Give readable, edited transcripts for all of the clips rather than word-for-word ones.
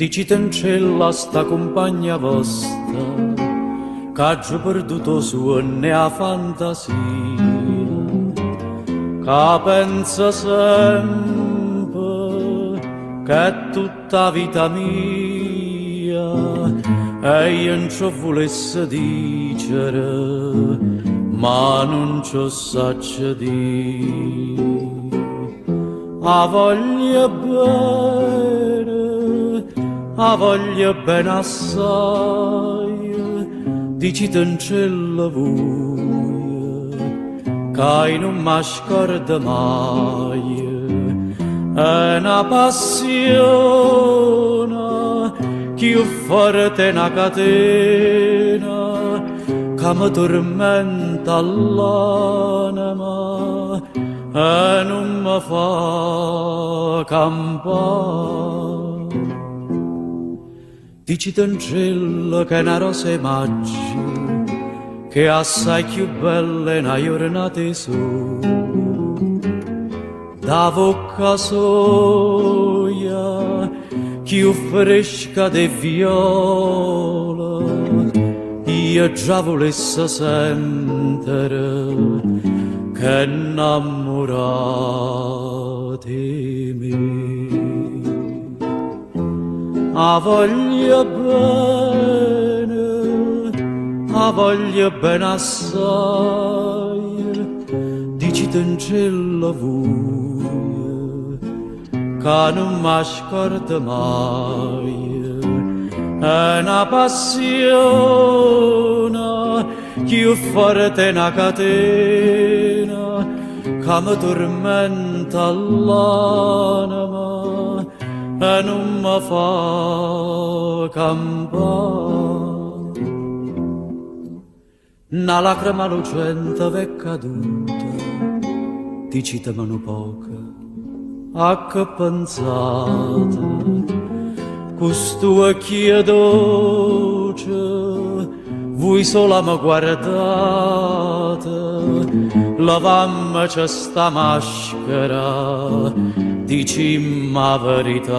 Dicite in cielo sta compagna vostra, che ha già perduto suonne a fantasia, che pensa sempre che è tutta vita mia, e io non ci volesse dicere, ma non ci saccio dire. A voglia bene assai, dicite in cielo voi, che non mi scorda mai, è una passione che forte una catena, che mi tormenta l'anima e non mi fa campare. Dicite in cielo che è una rosa magica, che è assai più bella in una giornata su. Da bocca soia, più fresca di viola, io già volesse sentire che innamorata di me. A voglia bene assai, dicite in cielo voi, che non mi scorda mai, è una passione più forte una catena, che mi tormenta l'anima e non mi fa campare. Una lacrima lucente v'è caduta, dicitemelo poca, a che pensate, questo occhio dolce, voi sola mi guardate, lavammi c'è sta maschera, dicimmi la verità.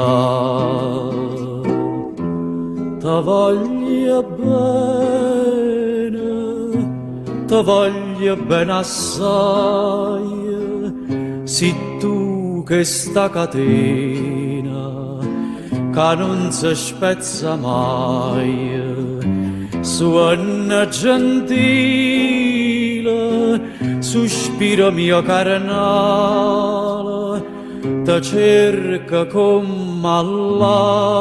Ti voglio bene assai, si tu che sta catena, che non si spezza mai, suona gentile, sospiro mio carnale, ti cerca come all'aria,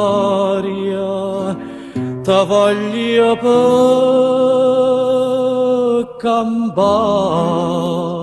ti voglio per campare.